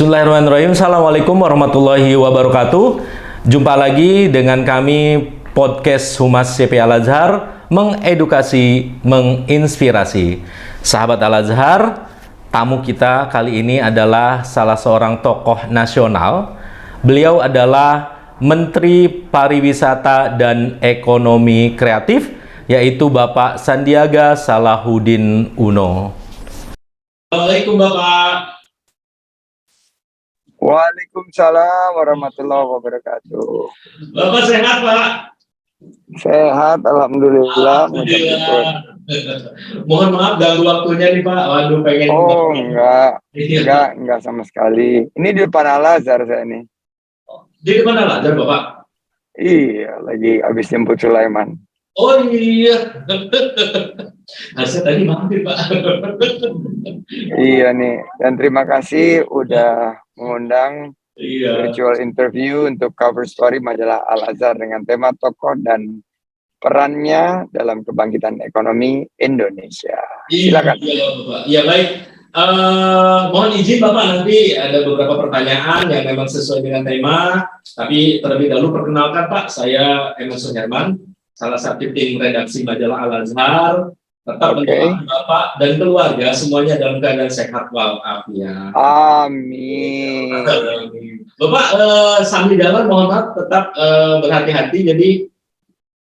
Bismillahirrahmanirrahim. Assalamualaikum warahmatullahi wabarakatuh. Jumpa lagi dengan kami podcast Humas CP Al-Azhar, mengedukasi, menginspirasi. Sahabat Al-Azhar, tamu kita kali ini adalah salah seorang tokoh nasional. Beliau adalah Menteri Pariwisata dan Ekonomi Kreatif, yaitu Bapak Sandiaga Salahuddin Uno. Assalamualaikum Bapak. Waalaikumsalam warahmatullahi wabarakatuh. Bapak sehat, Pak? Sehat, alhamdulillah. Mohon maaf ganggu waktunya nih, Pak. Waduh, pengen. Oh, enggak sama sekali. Ini di depan Al-Azhar saya nih. Di depan Al-Azhar, Bapak? Iya, lagi habis jemput Sulaiman. Oh iya. Harusnya tadi mampir, Pak. Iya nih, dan terima kasih udah mengundang virtual interview untuk cover story majalah Al-Azhar dengan tema tokoh dan perannya dalam kebangkitan ekonomi Indonesia. Silakan. Iya, Bapak. Iya, baik. Mohon izin Bapak, nanti ada beberapa pertanyaan yang memang sesuai dengan tema. Tapi terlebih dahulu perkenalkan Pak, saya Emerson Herman, salah satu tim redaksi majalah Al-Azhar. Tetap mendoakan Bapak dan keluarga semuanya dalam keadaan sehat walafiat. Amin. Bapak sambil jalan mohon maaf tetap berhati-hati. Jadi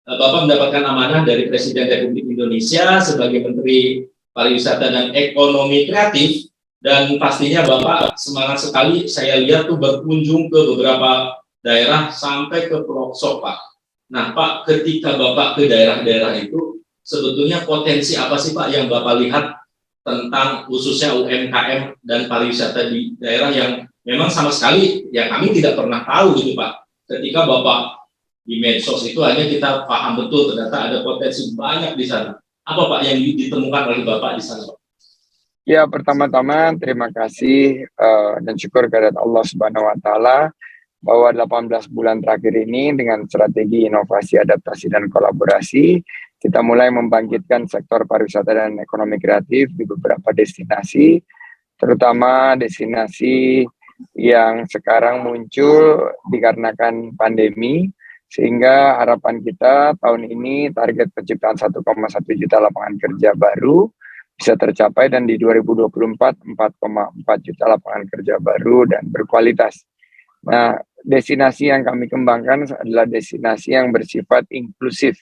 Bapak mendapatkan amanah dari Presiden Republik Indonesia sebagai Menteri Pariwisata dan Ekonomi Kreatif, dan pastinya Bapak semangat sekali. Saya lihat tuh berkunjung ke beberapa daerah sampai ke pelosok, Pak. Nah, Pak, ketika Bapak ke daerah-daerah itu, sebetulnya potensi apa sih Pak yang Bapak lihat tentang khususnya UMKM dan pariwisata di daerah yang memang sama sekali ya kami tidak pernah tahu gitu Pak. Ketika Bapak di medsos itu hanya kita paham betul ternyata ada potensi banyak di sana. Apa Pak yang ditemukan oleh Bapak di sana Pak? Ya, pertama-tama terima kasih dan syukur kepada Allah Subhanahu wa taala bahwa 18 bulan terakhir ini dengan strategi inovasi, adaptasi, dan kolaborasi, kita mulai membangkitkan sektor pariwisata dan ekonomi kreatif di beberapa destinasi, terutama destinasi yang sekarang muncul dikarenakan pandemi, sehingga harapan kita tahun ini target penciptaan 1,1 juta lapangan kerja baru bisa tercapai, dan di 2024 4,4 juta lapangan kerja baru dan berkualitas. Nah, destinasi yang kami kembangkan adalah destinasi yang bersifat inklusif,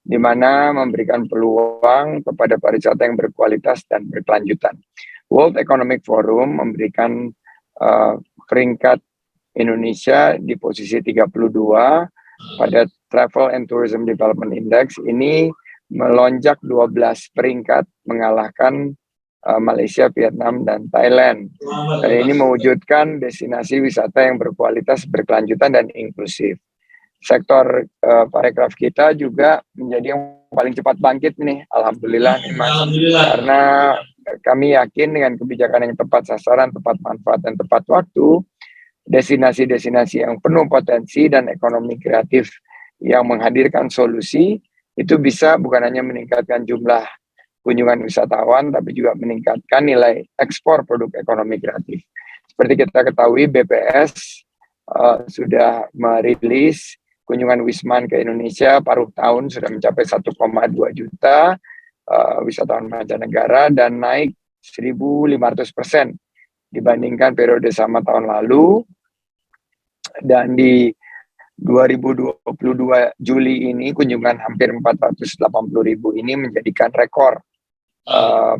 di mana memberikan peluang kepada pariwisata yang berkualitas dan berkelanjutan. World Economic Forum memberikan peringkat Indonesia di posisi 32 pada Travel and Tourism Development Index. Ini melonjak 12 peringkat, mengalahkan Malaysia, Vietnam, dan Thailand. Dan ini mewujudkan destinasi wisata yang berkualitas, berkelanjutan, dan inklusif. Sektor parekraf kita juga menjadi yang paling cepat bangkit nih, alhamdulillah nih Mas. Karena kami yakin dengan kebijakan yang tepat sasaran, tepat manfaat, dan tepat waktu, destinasi-destinasi yang penuh potensi dan ekonomi kreatif yang menghadirkan solusi itu bisa bukan hanya meningkatkan jumlah kunjungan wisatawan, tapi juga meningkatkan nilai ekspor produk ekonomi kreatif. Seperti kita ketahui, BPS sudah merilis kunjungan Wisman ke Indonesia paruh tahun sudah mencapai 1,2 juta wisatawan mancanegara dan naik 1.500% dibandingkan periode sama tahun lalu. Dan di 2022 Juli ini kunjungan hampir 480.000 ini menjadikan rekor.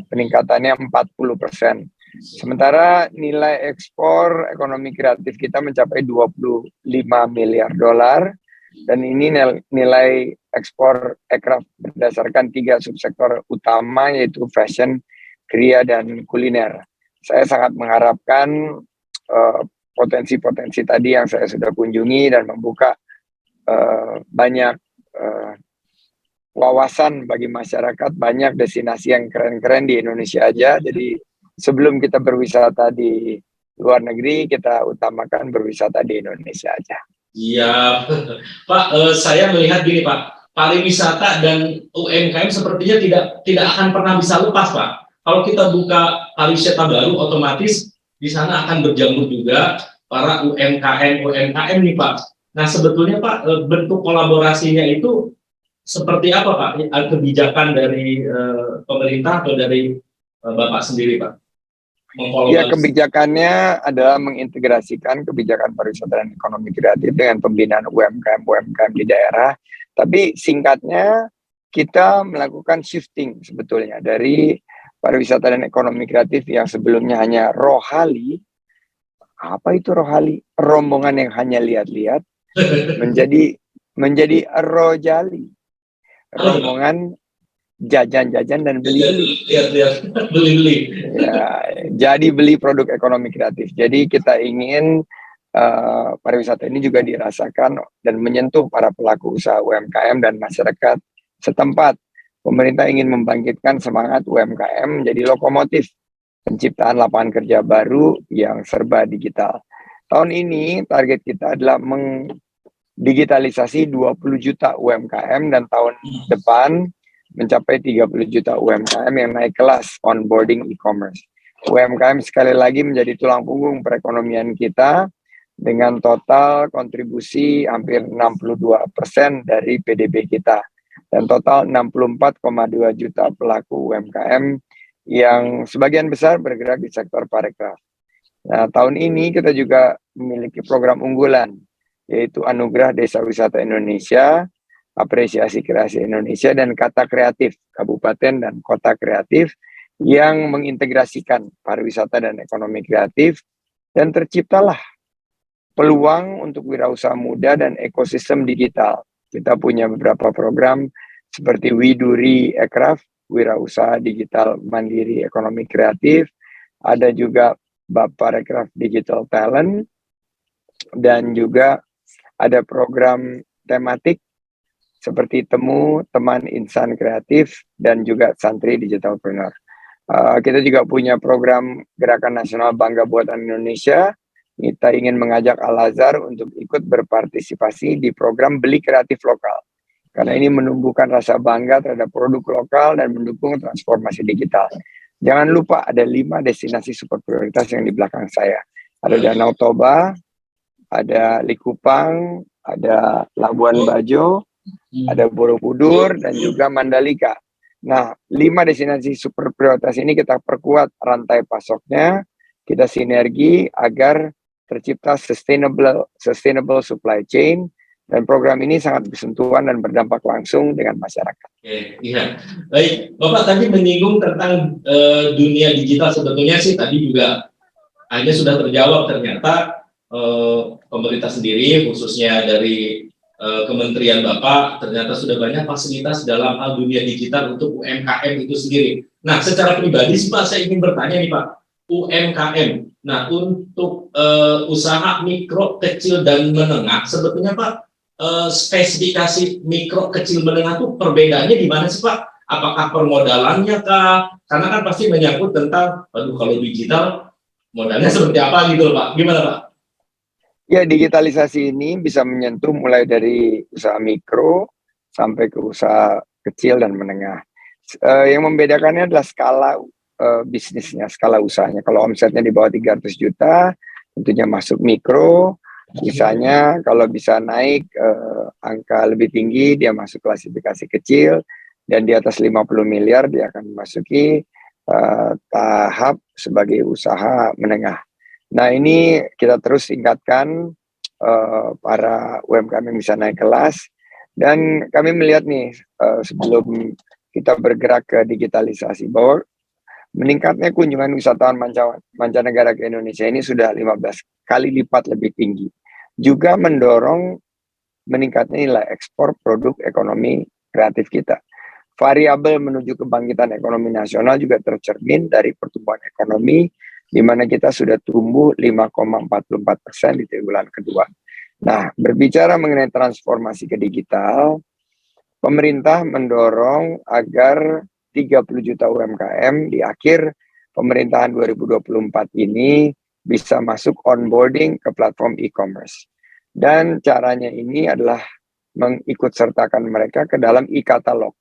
Peningkatannya 40%. Sementara nilai ekspor ekonomi kreatif kita mencapai 25 miliar dolar, dan ini nilai ekspor aircraft berdasarkan 3 subsektor utama, yaitu fashion, kriya, dan kuliner. Saya sangat mengharapkan potensi-potensi tadi yang saya sudah kunjungi dan membuka banyak wawasan bagi masyarakat, banyak destinasi yang keren-keren di Indonesia aja. Jadi sebelum kita berwisata di luar negeri, kita utamakan berwisata di Indonesia aja. Iya, Pak. Saya melihat gini Pak, pariwisata dan UMKM sepertinya tidak akan pernah bisa lepas Pak. Kalau kita buka pariwisata baru, otomatis di sana akan berjamur juga para UMKM nih Pak. Nah sebetulnya Pak, bentuk kolaborasinya itu seperti apa Pak? Kebijakan dari pemerintah atau dari Bapak sendiri Pak? Ya, kebijakannya adalah mengintegrasikan kebijakan pariwisata dan ekonomi kreatif dengan pembinaan UMKM di daerah. Tapi singkatnya, kita melakukan shifting sebetulnya dari pariwisata dan ekonomi kreatif yang sebelumnya hanya rohali. Apa itu rohali? Rombongan yang hanya lihat-lihat menjadi rojali. Rombongan jajan-jajan dan beli-beli. Beli-beli. Ya, jadi beli produk ekonomi kreatif. Jadi kita ingin pariwisata ini juga dirasakan dan menyentuh para pelaku usaha UMKM dan masyarakat setempat. Pemerintah ingin membangkitkan semangat UMKM menjadi lokomotif penciptaan lapangan kerja baru yang serba digital. Tahun ini target kita adalah digitalisasi 20 juta UMKM dan tahun depan mencapai 30 juta UMKM yang naik kelas onboarding e-commerce. UMKM sekali lagi menjadi tulang punggung perekonomian kita dengan total kontribusi hampir 62% dari PDB kita dan total 64,2 juta pelaku UMKM yang sebagian besar bergerak di sektor parekraf. Nah, tahun ini kita juga memiliki program unggulan yaitu Anugerah Desa Wisata Indonesia, Apresiasi Kreasi Indonesia, dan Kata Kreatif Kabupaten dan Kota Kreatif yang mengintegrasikan pariwisata dan ekonomi kreatif, dan terciptalah peluang untuk wirausaha muda dan ekosistem digital. Kita punya beberapa program seperti Widuri Ekraf, wirausaha digital mandiri ekonomi kreatif, ada juga Baparekraf Digital Talent, dan juga ada program tematik seperti Temu Teman Insan Kreatif dan juga Santri Digitalpreneur. Kita juga punya program Gerakan Nasional Bangga Buatan Indonesia. Kita ingin mengajak Al-Azhar untuk ikut berpartisipasi di program Beli Kreatif Lokal. Karena ini menumbuhkan rasa bangga terhadap produk lokal dan mendukung transformasi digital. Jangan lupa ada 5 destinasi super prioritas yang di belakang saya. Ada Danau Toba, ada Likupang, ada Labuan Bajo, ada Borobudur, dan juga Mandalika. Nah, 5 destinasi super prioritas ini kita perkuat rantai pasoknya, kita sinergi agar tercipta sustainable supply chain, dan program ini sangat bersentuhan dan berdampak langsung dengan masyarakat. Iya, baik. Bapak tadi menyinggung tentang dunia digital, sebetulnya sih tadi juga hanya sudah terjawab. Ternyata pemerintah sendiri, khususnya dari Kementerian Bapak, ternyata sudah banyak fasilitas dalam hal dunia digital untuk UMKM itu sendiri. Nah, secara pribadi sih Pak, saya ingin bertanya nih Pak, UMKM. Nah, untuk usaha mikro, kecil, dan menengah, sebetulnya Pak, spesifikasi mikro, kecil, menengah itu perbedaannya di mana sih Pak? Apakah permodalannya kah? Karena kan pasti menyangkut tentang, aduh kalau digital modalnya seperti apa gitu Pak? Gimana Pak? Ya, digitalisasi ini bisa menyentuh mulai dari usaha mikro sampai ke usaha kecil dan menengah. Yang membedakannya adalah skala bisnisnya, skala usahanya. Kalau omsetnya di bawah 300 juta, tentunya masuk mikro. Misalnya kalau bisa naik angka lebih tinggi, dia masuk klasifikasi kecil, dan di atas 50 miliar dia akan memasuki tahap sebagai usaha menengah. Nah, ini kita terus tingkatkan para UMKM yang bisa naik kelas, dan kami melihat nih sebelum kita bergerak ke digitalisasi bahwa meningkatnya kunjungan wisatawan mancanegara ke Indonesia ini sudah 15 kali lipat lebih tinggi. Juga mendorong meningkatnya nilai ekspor produk ekonomi kreatif kita. Variabel menuju kebangkitan ekonomi nasional juga tercermin dari pertumbuhan ekonomi, di mana kita sudah tumbuh 5,44% di triwulan kedua. Nah, berbicara mengenai transformasi ke digital, pemerintah mendorong agar 30 juta UMKM di akhir pemerintahan 2024 ini bisa masuk onboarding ke platform e-commerce. Dan caranya ini adalah mengikutsertakan mereka ke dalam e-katalog.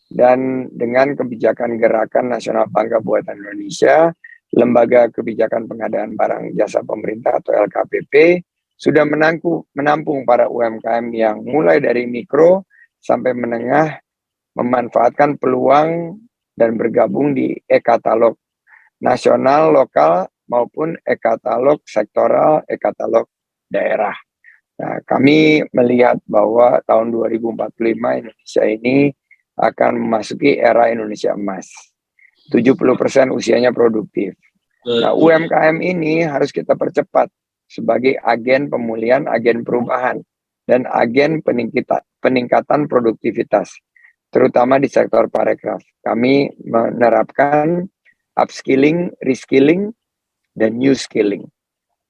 Dan dengan kebijakan Gerakan Nasional Bangga Buatan Indonesia, Lembaga Kebijakan Pengadaan Barang Jasa Pemerintah atau LKPP sudah menampung para UMKM yang mulai dari mikro sampai menengah memanfaatkan peluang dan bergabung di e-katalog nasional, lokal, maupun e-katalog sektoral, e-katalog daerah. Nah, kami melihat bahwa tahun 2045 Indonesia ini akan memasuki era Indonesia emas. 70% usianya produktif. Nah, UMKM ini harus kita percepat sebagai agen pemulihan, agen perubahan, dan agen peningkatan produktivitas, terutama di sektor parekraf. Kami menerapkan upskilling, reskilling, dan new skilling.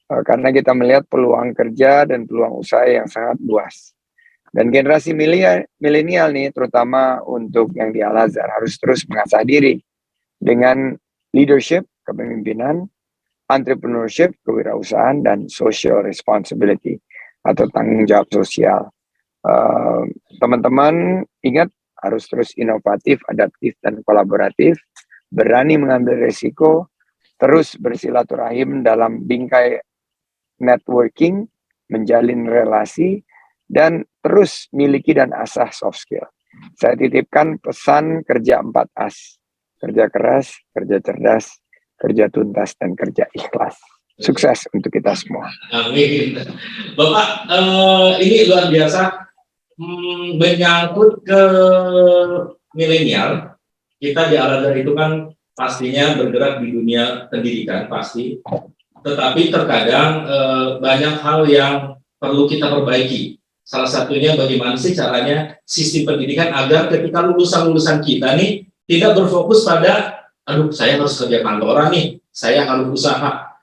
Karena kita melihat peluang kerja dan peluang usaha yang sangat luas. Dan generasi milenial nih, terutama untuk yang di Al-Azhar, harus terus mengasah diri dengan leadership, kepemimpinan, entrepreneurship, kewirausahaan, dan social responsibility atau tanggung jawab sosial. Teman-teman ingat harus terus inovatif, adaptif, dan kolaboratif, berani mengambil risiko, terus bersilaturahim dalam bingkai networking, menjalin relasi, dan terus miliki dan asah soft skill. Saya titipkan pesan kerja 4As. Kerja keras, kerja cerdas, kerja tuntas, dan kerja ikhlas. Sukses untuk kita semua. Amin. Bapak, ini luar biasa menyangkut ke milenial. Kita di Al-Azhar itu kan pastinya bergerak di dunia pendidikan, pasti. Tetapi terkadang banyak hal yang perlu kita perbaiki. Salah satunya bagaimana sih caranya sistem pendidikan agar ketika lulusan-lulusan kita nih tidak berfokus pada, aduh saya harus kerja kantoran nih, saya harus usaha,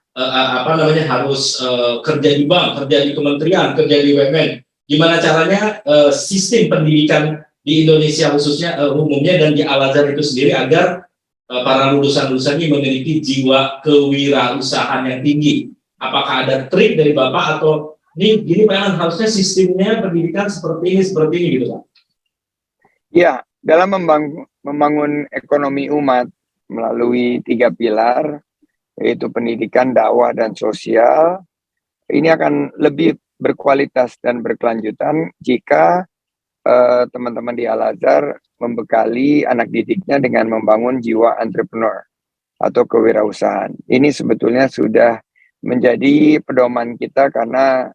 harus kerja di bank, kerja di kementerian, kerja di BUMN. Gimana caranya sistem pendidikan di Indonesia khususnya umumnya dan di Al-Azhar itu sendiri agar para lulusan-lulusan ini memiliki jiwa kewirausahaan yang tinggi. Apakah ada trik dari Bapak atau ini gini Pak, harusnya sistemnya pendidikan seperti ini gitu Pak? Ya, dalam membangun ekonomi umat melalui 3 pilar, yaitu pendidikan, dakwah, dan sosial, ini akan lebih berkualitas dan berkelanjutan jika teman-teman di Al-Azhar membekali anak didiknya dengan membangun jiwa entrepreneur atau kewirausahaan. Ini sebetulnya sudah menjadi pedoman kita karena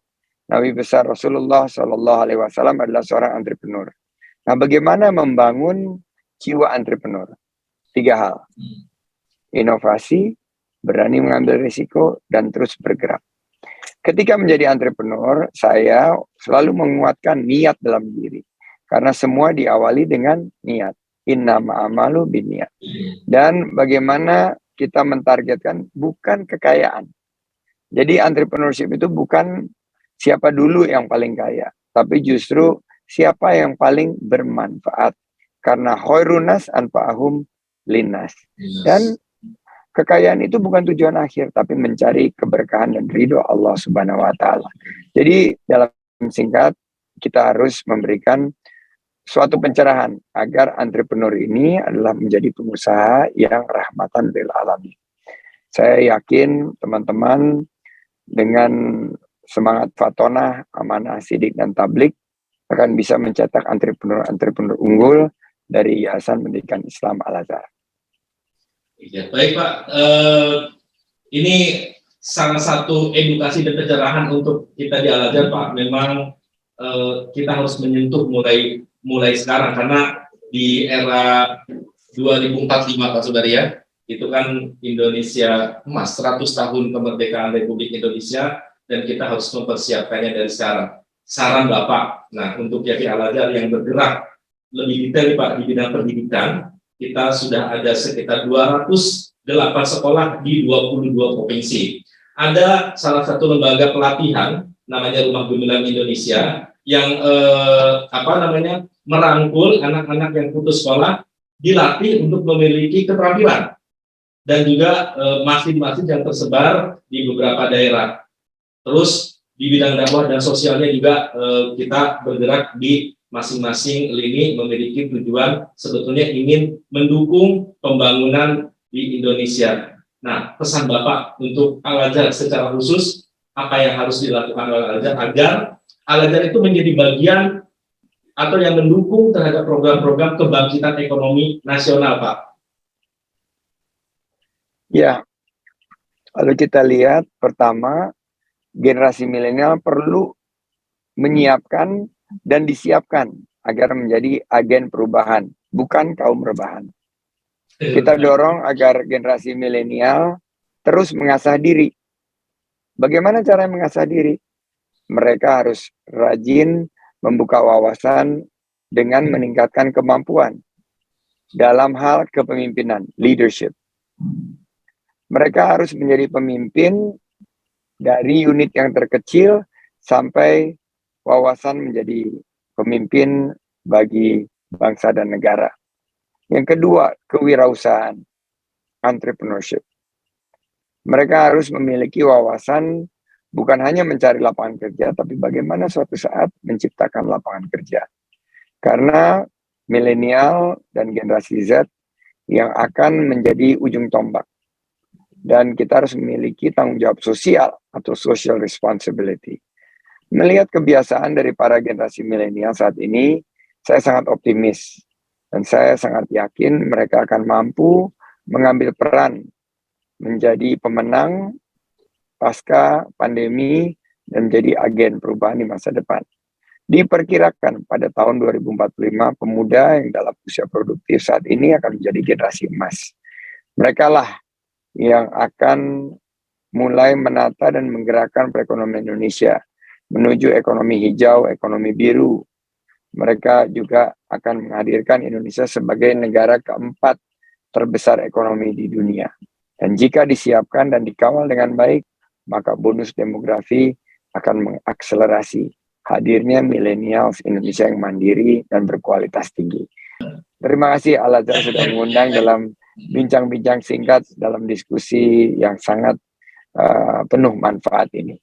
Nabi besar Rasulullah SAW adalah seorang entrepreneur. Nah, bagaimana membangun jiwa entrepreneur? 3 hal. Inovasi, berani mengambil risiko, dan terus bergerak. Ketika menjadi entrepreneur, saya selalu menguatkan niat dalam diri. Karena semua diawali dengan niat. Innama amalu binniat. Dan bagaimana kita mentargetkan bukan kekayaan. Jadi entrepreneurship itu bukan siapa dulu yang paling kaya, tapi justru siapa yang paling bermanfaat. Karena khairunas anfa'ahum linnas. Dan kekayaan itu bukan tujuan akhir, tapi mencari keberkahan dan ridho Allah Subhanahu wa Ta'ala. Jadi, dalam singkat, kita harus memberikan suatu pencerahan agar entrepreneur ini adalah menjadi pengusaha yang rahmatan lil alamin. Saya yakin teman-teman dengan semangat Fatonah, amanah, sidik, dan tablik akan bisa mencetak entrepreneur unggul dari Yayasan Pendidikan Islam Al-Azhar. Ya, baik Pak, ini salah satu edukasi dan pencerahan untuk kita di Al-Azhar Pak. Memang kita harus menyentuh mulai sekarang karena di era 2045 Pak Saudari ya, itu kan Indonesia emas 100 tahun kemerdekaan Republik Indonesia dan kita harus mempersiapkannya dari sekarang. Saran Bapak, nah untuk YAI Al-Azhar yang bergerak lebih detail Pak di bidang pendidikan, kita sudah ada sekitar 208 sekolah di 22 provinsi. Ada salah satu lembaga pelatihan namanya Rumah Gemilang Indonesia yang merangkul anak-anak yang putus sekolah dilatih untuk memiliki keterampilan dan juga masjid-masjid yang tersebar di beberapa daerah. Terus di bidang dakwah dan sosialnya juga kita bergerak di masing-masing lini memiliki tujuan sebetulnya ingin mendukung pembangunan di Indonesia. Nah, pesan Bapak untuk Al-Azhar secara khusus, apa yang harus dilakukan oleh Al-Azhar agar Al-Azhar itu menjadi bagian atau yang mendukung terhadap program-program kebangkitan ekonomi nasional, Pak? Ya, kalau kita lihat pertama, generasi milenial perlu menyiapkan dan disiapkan agar menjadi agen perubahan, bukan kaum rebahan. Kita dorong agar generasi milenial terus mengasah diri. Bagaimana cara mengasah diri? Mereka harus rajin membuka wawasan dengan meningkatkan kemampuan dalam hal kepemimpinan, leadership. Mereka harus menjadi pemimpin dari unit yang terkecil sampai wawasan menjadi pemimpin bagi bangsa dan negara. Yang kedua, kewirausahaan, entrepreneurship. Mereka harus memiliki wawasan bukan hanya mencari lapangan kerja, tapi bagaimana suatu saat menciptakan lapangan kerja. Karena milenial dan generasi Z yang akan menjadi ujung tombak. Dan kita harus memiliki tanggung jawab sosial atau social responsibility. Melihat kebiasaan dari para generasi milenial saat ini, saya sangat optimis. Dan saya sangat yakin mereka akan mampu mengambil peran menjadi pemenang pasca pandemi dan menjadi agen perubahan di masa depan. Diperkirakan pada tahun 2045, pemuda yang dalam usia produktif saat ini akan menjadi generasi emas. Mereka lah yang akan mulai menata dan menggerakkan perekonomian Indonesia menuju ekonomi hijau, ekonomi biru. Mereka juga akan menghadirkan Indonesia sebagai negara keempat terbesar ekonomi di dunia. Dan jika disiapkan dan dikawal dengan baik, maka bonus demografi akan mengakselerasi hadirnya milenials Indonesia yang mandiri dan berkualitas tinggi. Terima kasih Al-Azhar sudah mengundang dalam bincang-bincang singkat dalam diskusi yang sangat penuh manfaat ini.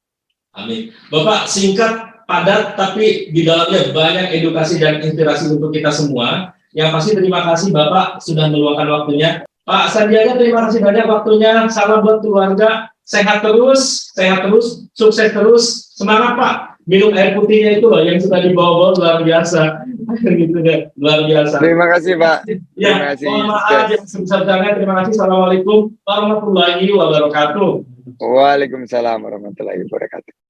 Amin. Bapak, singkat, padat, tapi di dalamnya banyak edukasi dan inspirasi untuk kita semua. Yang pasti terima kasih Bapak sudah meluangkan waktunya. Pak Sandiaga, terima kasih banyak waktunya. Salam buat keluarga. Sehat terus, sukses terus. Semangat Pak. Minum air putihnya itu loh yang sudah dibawa-bawa luar biasa. Gitu deh, luar biasa. Terima kasih Pak. Terima kasih. Mohon maaf yang sebesar-besarnya. Terima kasih. Assalamualaikum warahmatullahi wabarakatuh. Waalaikumsalam warahmatullahi wabarakatuh.